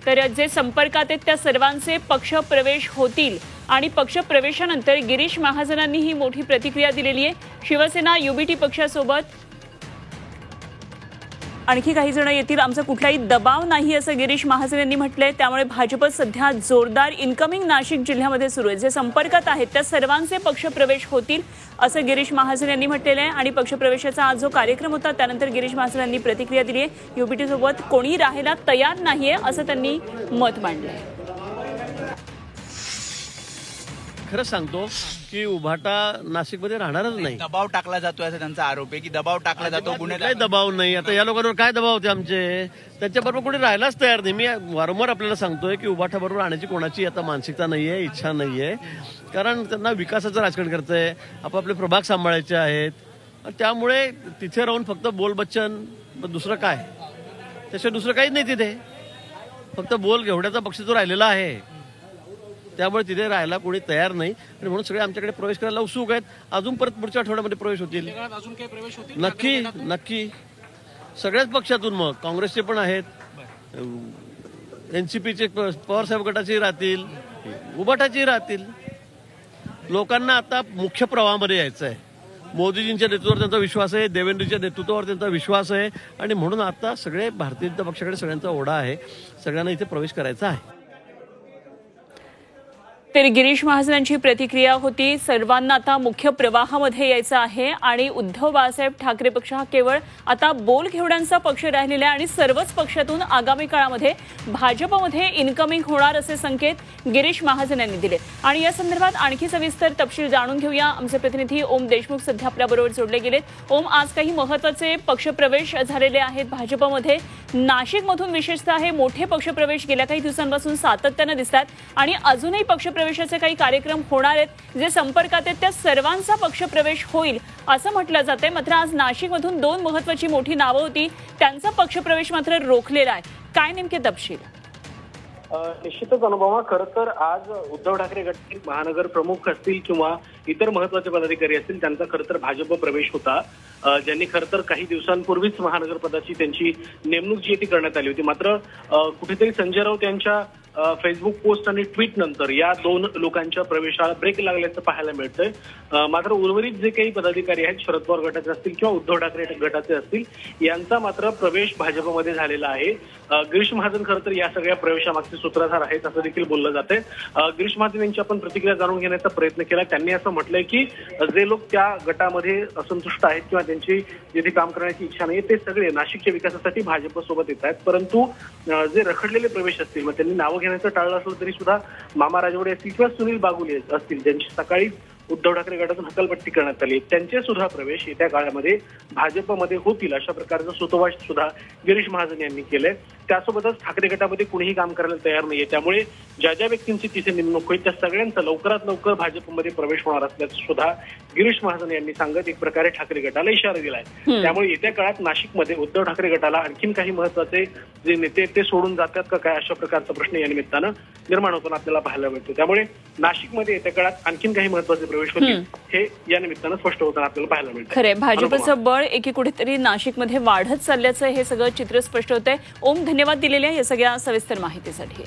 तर जे संपर्कात आहेत त्या सर्वांचे पक्ष प्रवेश होतील आणि पक्ष प्रवेशानंतर गिरीश महाजनांनी ही मोठी प्रतिक्रिया दिलेली आहे। शिवसेना युबीटी पक्षासोबत आणखी काही जण येतील, आमचा कुठलाही दबाव नाही असं गिरीश महाजन यांनी म्हटलंय। त्यामुळे भाजप सध्या जोरदार इनकमिंग नाशिक जिल्ह्यामध्ये सुरू आहे। जे संपर्कात आहेत त्या सर्वांचे पक्ष प्रवेश होतील असं गिरीश महाजन यांनी म्हटलेलं आहे। आणि पक्ष प्रवेशाचा आज जो कार्यक्रम होता त्यानंतर गिरीश महाजन यांनी प्रतिक्रिया दिली आहे। युबीटी सोबत कोणी राहायला तयार नाहीये असं त्यांनी मत मांडलंय। खरं सांगतो की उभाटा नाशिकमध्ये राहणारच नाही। दबाव टाकला जातो असा त्यांचा आरोप आहे की दबाव टाकला जातो, काही दबाव नाही। आता या लोकांवर काय दबाव होते आमचे, त्यांच्याबरोबर कोणी राहायलाच तयार नाही। मी वारंवार आपल्याला सांगतोय की उभाटा बरोबर राहण्याची कोणाची आता मानसिकता नाहीये, इच्छा नाहीये, कारण त्यांना विकासाचं राजकारण करतंय, आपापले प्रभाग सांभाळायचे आहेत। त्यामुळे तिथे राहून फक्त बोलबच्चन, दुसरं काय, त्याशिवाय दुसरं काहीच नाही तिथे, फक्त बोल घेवड्याचा पक्ष तो राहिलेला आहे। त्यामुळे तिथे राहायला कोणी तयार नाही आणि म्हणून सगळे आमच्याकडे प्रवेश करायला उत्सुक आहेत। अजून परत पुढच्या आठवड्यामध्ये प्रवेश होतील, अजून काही प्रवेश होतील नक्की नक्की, सगळ्याच पक्षातून। मग काँग्रेसचे पण आहेत, एनसीपीचे, पवार साहेब गटाचे राहतील, उभाटाचे राहतील। लोकांना आता मुख्य प्रवाहामध्ये यायचं आहे। मोदीजींच्या नेतृत्वावर त्यांचा विश्वास आहे, देवेंद्रजींच्या नेतृत्वावर त्यांचा विश्वास आहे आणि म्हणून आता सगळे भारतीय जनता पक्षाकडे सगळ्यांचा ओढा आहे, सगळ्यांना इथे प्रवेश करायचा आहे। तर गिरीश महाजनांची प्रतिक्रिया होती। सर्वांना आता मुख्य प्रवाहामध्ये यायचं आहे आणि उद्धव बाळासाहेब ठाकरे पक्ष हा केवळ आता बोल घेवड्यांचा पक्ष राहिलेला आहे आणि सर्वच पक्षातून आगामी काळामध्ये भाजपमध्ये इनकमिंग होणार असे संकेत गिरीश महाजन यांनी दिले। आणि या संदर्भात आणखी सविस्तर तपशील जाणून घेऊया। आमचे प्रतिनिधी ओम देशमुख सध्या आपल्याबरोबर जोडले गेलेत। ओम, आज काही महत्त्वाचे पक्षप्रवेश झालेले आहेत भाजपमध्ये। नाशिकमधून विशेषतः हे मोठे पक्षप्रवेश गेल्या काही दिवसांपासून सातत्याने दिसतात आणि अजूनही पक्षप्रवेशाचे काही कार्यक्रम होणार आहेत। जे संपर्कात आहेत त्या सर्वांचा पक्षप्रवेश होईल असं म्हटलं जातंय। मात्र आज नाशिकमधून दोन महत्त्वाची मोठी नावं होती, त्यांचा पक्षप्रवेश मात्र रोखलेला आहे। काय नेमके तपशील? निश्चितच अनुभवा, खरं तर आज उद्धव ठाकरे गटातील महानगर प्रमुख असतील किंवा इतर महत्वाचे पदाधिकारी असतील त्यांचा खरं तर भाजप प्रवेश होता, ज्यांनी खरं तर काही दिवसांपूर्वीच महानगर पदाची त्यांची नेमणूक जी ती करण्यात आली होती। मात्र कुठेतरी संजय राऊत यांच्या फेसबुक पोस्ट आणि ट्विट नंतर या दोन लोकांच्या प्रवेशाला ब्रेक लागल्याचं पाहायला मिळतंय। मात्र उर्वरित जे काही पदाधिकारी आहेत, शरद पवार गटाचे असतील किंवा उद्धव ठाकरे गटाचे असतील, यांचा मात्र प्रवेश भाजपमध्ये झालेला आहे। गिरीश महाजन खरं तर या सगळ्या प्रवेशामागचे सूत्रधार आहेत असं देखील बोललं जातंय। गिरीश महाजन यांची आपण प्रतिक्रिया जाणून घेण्याचा प्रयत्न केला। त्यांनी असं म्हटलंय की जे लोक त्या गटामध्ये असंतुष्ट आहेत किंवा त्यांची जिथे काम करण्याची इच्छा नाही ते सगळे नाशिकच्या विकासासाठी भाजपसोबत येत आहेत, परंतु जे रखडलेले प्रवेश असतील, मग त्यांनी नावं घेण्याचं टाळलं असलं तरी सुद्धा मामा राजवडे असतील किंवा सुनील बागुले असतील, ज्यांची सकाळी उद्धव ठाकरे गटातून हकालपट्टी करण्यात आली, त्यांचे सुद्धा प्रवेश येत्या काळामध्ये भाजपमध्ये होतील अशा प्रकारचं सूतोवाच सुद्धा गिरीश महाजन यांनी केलंय। त्यासोबतच ठाकरे गटामध्ये कुणीही काम करायला तयार नाहीये, त्यामुळे ज्या ज्या व्यक्तींची तिथे नेमणूक होईल त्या सगळ्यांचा लवकरात लवकर भाजपमध्ये प्रवेश होणार असल्याचं सुद्धा गिरीश महाजन यांनी सांगत एक प्रकारे ठाकरे गटाला इशारा दिलाय। त्यामुळे येत्या काळात नाशिकमध्ये उद्धव ठाकरे गटाला आणखीन काही महत्वाचे जे नेते ते सोडून जातात का काय अशा प्रकारचा प्रश्न या निमित्तानं निर्माण होताना आपल्याला पाहायला मिळतो। त्यामुळे नाशिकमध्ये येत्या काळात आणखीन काही महत्वाचे प्रवेश होतील हे या निमित्तानं स्पष्ट होताना आपल्याला पाहायला मिळतं। खरे भाजपचं बळ एकी कुठेतरी नाशिकमध्ये वाढत चालल्याचं हे सगळं चित्र स्पष्ट होतंय। ओम, धन्यवाद दिलेल्या या सगळ्या सविस्तर माहितीसाठी।